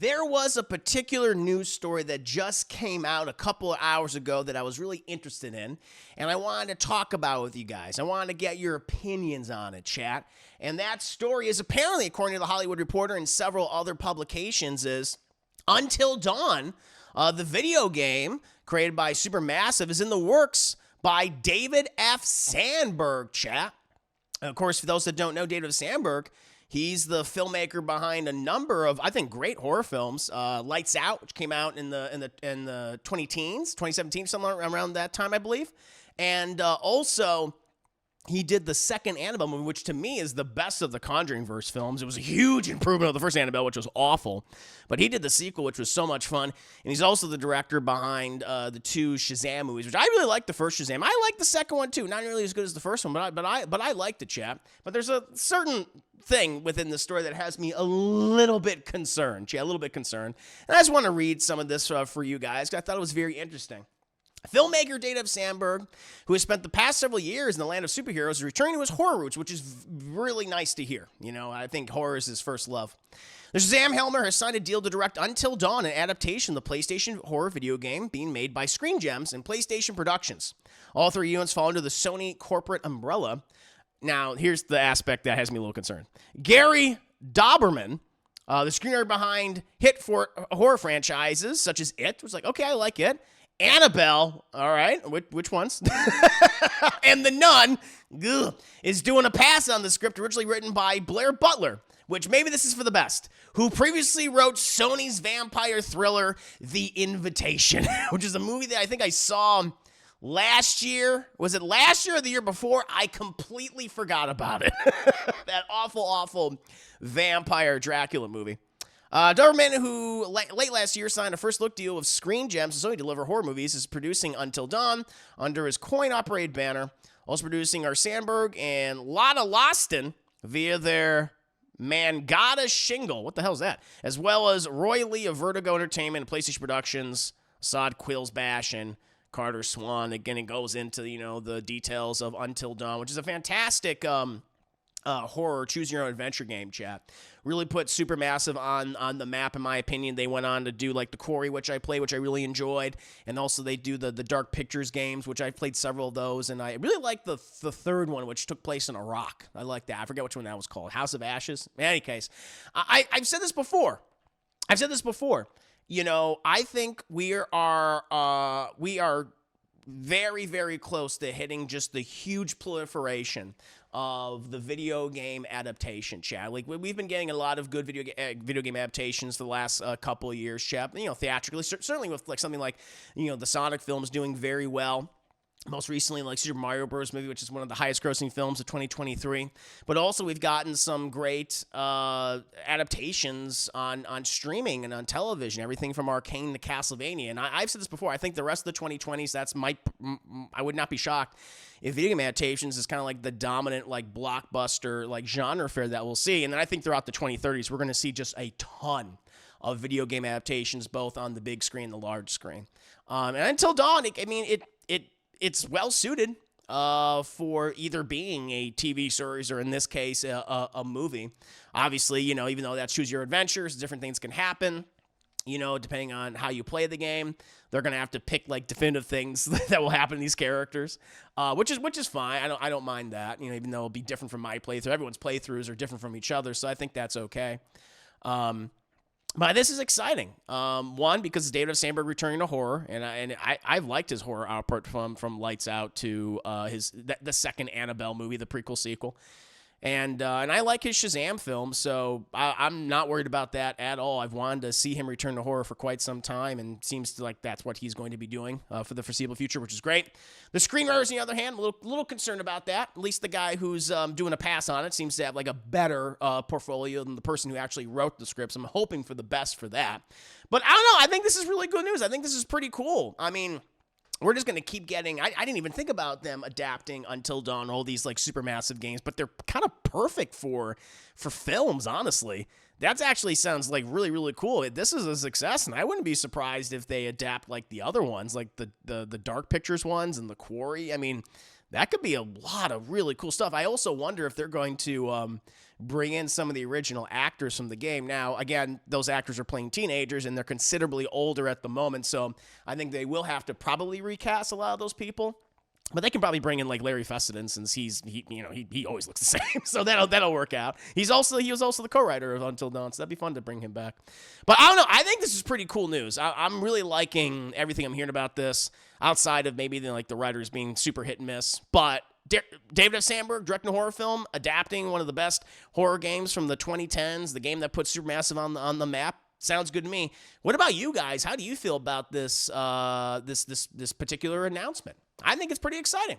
There was a particular news story that just came out a couple of hours ago that I was really interested in, and I wanted to talk about with you guys. I wanted to get your opinions on it, chat. And that story is apparently, according to the Hollywood Reporter and several other publications, is Until Dawn, the video game created by Supermassive, is in the works by David F. Sandberg, chat. Of course, for those that don't know, David F. Sandberg, he's the filmmaker behind a number of, I think, great horror films. Lights Out, which came out in the 20-teens, 2017, somewhere around that time, I believe. And also, he did the second Annabelle movie, which to me is the best of the Conjuring-verse films. It was a huge improvement of the first Annabelle, which was awful. But he did the sequel, which was so much fun. And he's also the director behind the two Shazam movies, which I really like the first Shazam. I like the second one, too. Not nearly as good as the first one, but I liked it, chap. But there's a certain thing within the story that has me a little bit concerned. Yeah, a little bit concerned. And I just want to read some of this for you guys, because I thought it was very interesting. Filmmaker David F. Sandberg, who has spent the past several years in the land of superheroes, is returning to his horror roots, which is really nice to hear. You know, I think horror is his first love. The Shazam Helmer has signed a deal to direct Until Dawn, an adaptation of the PlayStation horror video game being made by Screen Gems and PlayStation Productions. All three units fall under the Sony corporate umbrella. Now, here's the aspect that has me a little concerned. Gary Dauberman, the screenwriter behind hit horror franchises such as It, was like, okay, I like It. Annabelle, all right, which ones? And The Nun, is doing a pass on the script originally written by Blair Butler, which maybe this is for the best, who previously wrote Sony's vampire thriller, The Invitation, which is a movie that I think I saw last year. Was it last year or the year before? I completely forgot about it. That awful vampire Dracula movie. Doberman, who late last year signed a first-look deal with Screen Gems to Sony deliver horror movies, is producing Until Dawn under his coin-operated banner. Also producing are Sandberg and Lotta Loston via their Mangata Shingle. What the hell is that? As well as Roy Lee of Vertigo Entertainment and PlayStation Productions, Assad Quillsbash, and Carter Swan. Again, it goes into, the details of Until Dawn, which is a fantastic horror choose-your-own-adventure game, chat. Really put Supermassive on the map, in my opinion. They went on to do, like, the Quarry, which I played, which I really enjoyed. And also they do the Dark Pictures games, which I've played several of those. And I really like the third one, which took place in Iraq. I like that. I forget which one that was called. House of Ashes? In any case, I've said this before. I think we are very, very close to hitting just the huge proliferation of the video game adaptation, chat. Like, we've been getting a lot of good video game adaptations for the last couple of years, chat. Theatrically, certainly with like something like, the Sonic films doing very well. Most recently, like Super Mario Bros. Movie, which is one of the highest-grossing films of 2023. But also, we've gotten some great adaptations on streaming and on television. Everything from Arcane to Castlevania. And I've said this before. I think the rest of the 2020s, I would not be shocked if video game adaptations is kind of like the dominant, like, blockbuster, like, genre fare that we'll see. And then I think throughout the 2030s, we're going to see just a ton of video game adaptations, both on the big screen and the large screen. And Until Dawn, it's well suited for either being a TV series or, in this case, a movie. Obviously, even though that's choose your adventures, different things can happen. Depending on how you play the game, they're gonna have to pick like definitive things that will happen to these characters, which is fine. I don't mind that. Even though it'll be different from my playthrough. Everyone's playthroughs are different from each other, so I think that's okay. But this is exciting. One, because it's David F. Sandberg returning to horror, and I've liked his horror output from Lights Out to the second Annabelle movie, the prequel sequel, and I like his Shazam film, so I'm not worried about that at all. I've wanted to see him return to horror for quite some time, and seems like that's what he's going to be doing for the foreseeable future, which is great. The screenwriters, on the other hand, a little concerned about that. At least the guy who's doing a pass on it seems to have like a better portfolio than the person who actually wrote the scripts. I'm hoping for the best for that. But I don't know. I think this is really good news. I think this is pretty cool. I mean, we're just going to keep getting, I didn't even think about them adapting Until Dawn, all these like Supermassive games, but they're kind of perfect for films, honestly. That actually sounds like really, really cool. This is a success, and I wouldn't be surprised if they adapt like the other ones, like the Dark Pictures ones and the Quarry. I mean, that could be a lot of really cool stuff. I also wonder if they're going to bring in some of the original actors from the game. Now, again, those actors are playing teenagers, and they're considerably older at the moment, so I think they will have to probably recast a lot of those people. But they can probably bring in like Larry Fessenden, since he always looks the same, so that'll work out. He was also the co-writer of Until Dawn, so that'd be fun to bring him back. But I don't know. I think this is pretty cool news. I'm really liking everything I'm hearing about this, outside of maybe the writers being super hit and miss. But David F. Sandberg directing a horror film, adapting one of the best horror games from the 2010s, the game that put Supermassive on the map. Sounds good to me. What about you guys? How do you feel about this this particular announcement? I think it's pretty exciting.